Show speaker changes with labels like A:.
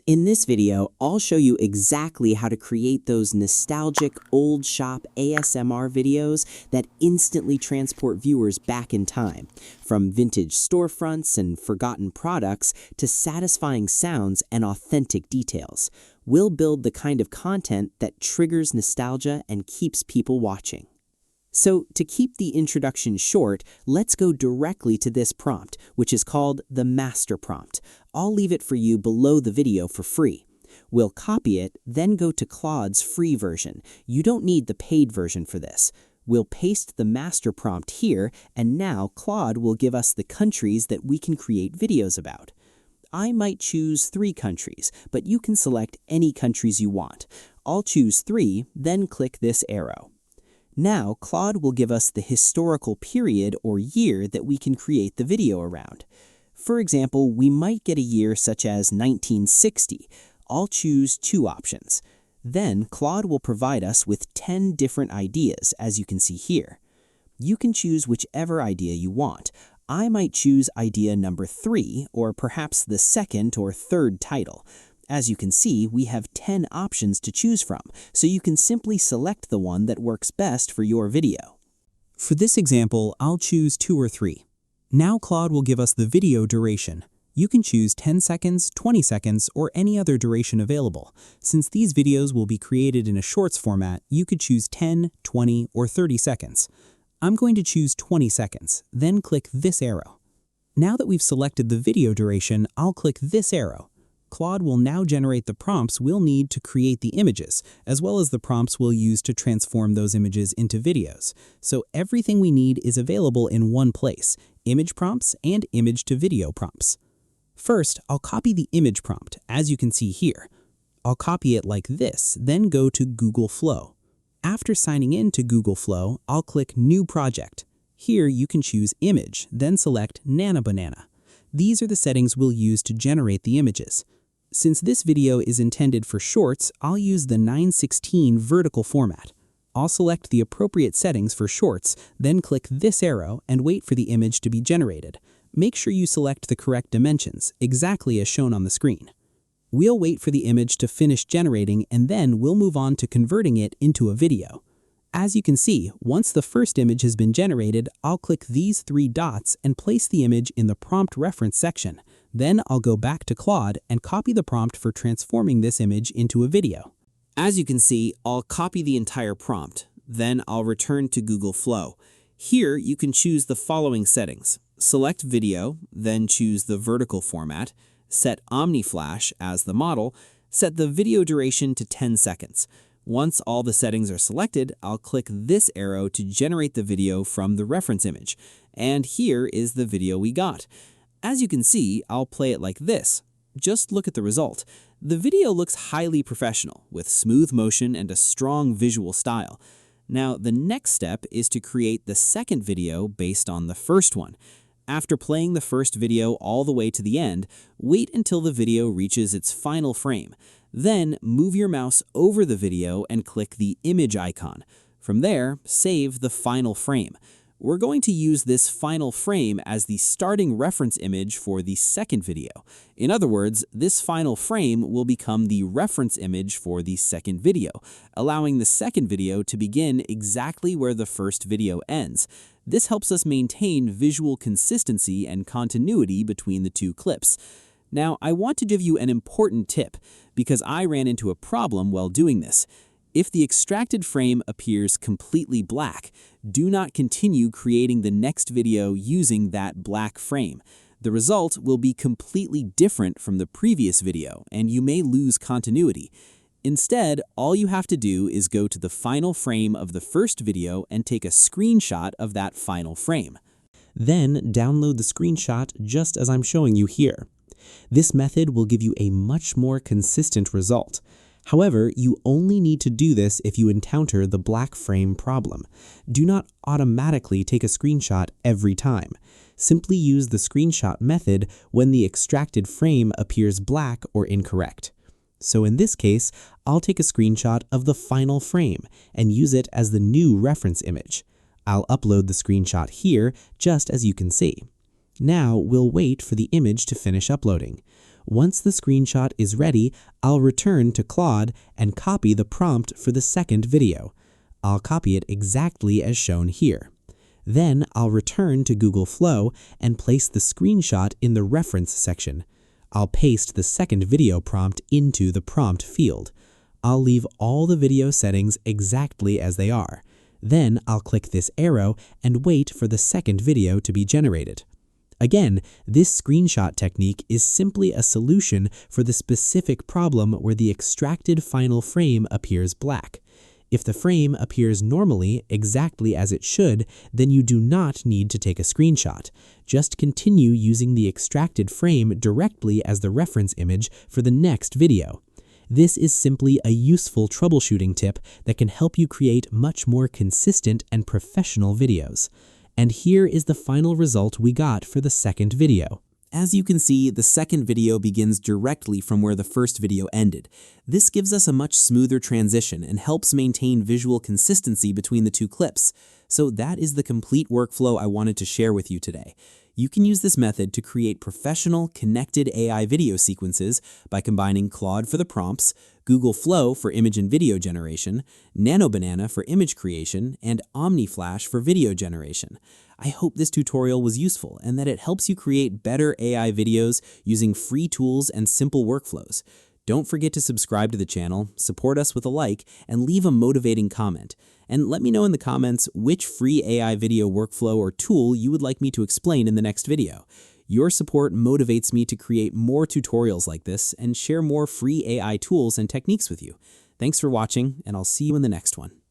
A: In this video, I'll show you exactly how to create those nostalgic old shop ASMR videos that instantly transport viewers back in time, from vintage storefronts and forgotten products to satisfying sounds and authentic details. We'll build the kind of content that triggers nostalgia and keeps people watching. So, to keep the introduction short, let's go directly to this prompt, which is called the master prompt. I'll leave it for you below the video for free. We'll copy it, then go to Claude's free version. You don't need the paid version for this. We'll paste the master prompt here, and now Claude will give us the countries that we can create videos about. I might choose 3 countries, but you can select any countries you want. I'll choose 3, then click this arrow. Now, Claude will give us the historical period or year that we can create the video around. For example, we might get a year such as 1960. I'll choose 2 options. Then, Claude will provide us with 10 different ideas, as you can see here. You can choose whichever idea you want. I might choose idea number 3, or perhaps the second or third title. As you can see, we have 10 options to choose from, so you can simply select the one that works best for your video. For this example, I'll choose 2 or 3. Now Claude will give us the video duration. You can choose 10 seconds, 20 seconds, or any other duration available. Since these videos will be created in a shorts format, you could choose 10, 20, or 30 seconds. I'm going to choose 20 seconds, then click this arrow. Now that we've selected the video duration, I'll click this arrow. Claude will now generate the prompts we'll need to create the images, as well as the prompts we'll use to transform those images into videos. So everything we need is available in one place: image prompts and image-to-video prompts. First, I'll copy the image prompt, as you can see here. I'll copy it like this, then go to Google Flow. After signing in to Google Flow, I'll click New Project. Here you can choose Image, then select Nana Banana. These are the settings we'll use to generate the images. Since this video is intended for shorts, I'll use the 9:16 vertical format. I'll select the appropriate settings for shorts, then click this arrow and wait for the image to be generated. Make sure you select the correct dimensions, exactly as shown on the screen. We'll wait for the image to finish generating, and then we'll move on to converting it into a video. As you can see, once the first image has been generated, I'll click these 3 dots and place the image in the prompt reference section. Then I'll go back to Claude and copy the prompt for transforming this image into a video. As you can see, I'll copy the entire prompt. Then I'll return to Google Flow. Here you can choose the following settings. Select Video, then choose the vertical format, set OmniFlash as the model, set the video duration to 10 seconds. Once all the settings are selected, I'll click this arrow to generate the video from the reference image. And here is the video we got. As you can see, I'll play it like this. Just look at the result. The video looks highly professional, with smooth motion and a strong visual style. Now, the next step is to create the second video based on the first one. After playing the first video all the way to the end, wait until the video reaches its final frame. Then, move your mouse over the video and click the image icon. From there, save the final frame. We're going to use this final frame as the starting reference image for the second video. In other words, this final frame will become the reference image for the second video, allowing the second video to begin exactly where the first video ends. This helps us maintain visual consistency and continuity between the 2 clips. Now, I want to give you an important tip, because I ran into a problem while doing this. If the extracted frame appears completely black, do not continue creating the next video using that black frame. The result will be completely different from the previous video, and you may lose continuity. Instead, all you have to do is go to the final frame of the first video and take a screenshot of that final frame. Then download the screenshot just as I'm showing you here. This method will give you a much more consistent result. However, you only need to do this if you encounter the black frame problem. Do not automatically take a screenshot every time. Simply use the screenshot method when the extracted frame appears black or incorrect. So in this case, I'll take a screenshot of the final frame and use it as the new reference image. I'll upload the screenshot here, just as you can see. Now we'll wait for the image to finish uploading. Once the screenshot is ready, I'll return to Claude and copy the prompt for the second video. I'll copy it exactly as shown here. Then I'll return to Google Flow and place the screenshot in the reference section. I'll paste the second video prompt into the prompt field. I'll leave all the video settings exactly as they are. Then I'll click this arrow and wait for the second video to be generated. Again, this screenshot technique is simply a solution for the specific problem where the extracted final frame appears black. If the frame appears normally, exactly as it should, then you do not need to take a screenshot. Just continue using the extracted frame directly as the reference image for the next video. This is simply a useful troubleshooting tip that can help you create much more consistent and professional videos. And here is the final result we got for the second video. As you can see, the second video begins directly from where the first video ended. This gives us a much smoother transition and helps maintain visual consistency between the two clips. So that is the complete workflow I wanted to share with you today. You can use this method to create professional, connected AI video sequences by combining Claude for the prompts, Google Flow for image and video generation, NanoBanana for image creation, and OmniFlash for video generation. I hope this tutorial was useful and that it helps you create better AI videos using free tools and simple workflows. Don't forget to subscribe to the channel, support us with a like, and leave a motivating comment. And let me know in the comments which free AI video workflow or tool you would like me to explain in the next video. Your support motivates me to create more tutorials like this and share more free AI tools and techniques with you. Thanks for watching, and I'll see you in the next one.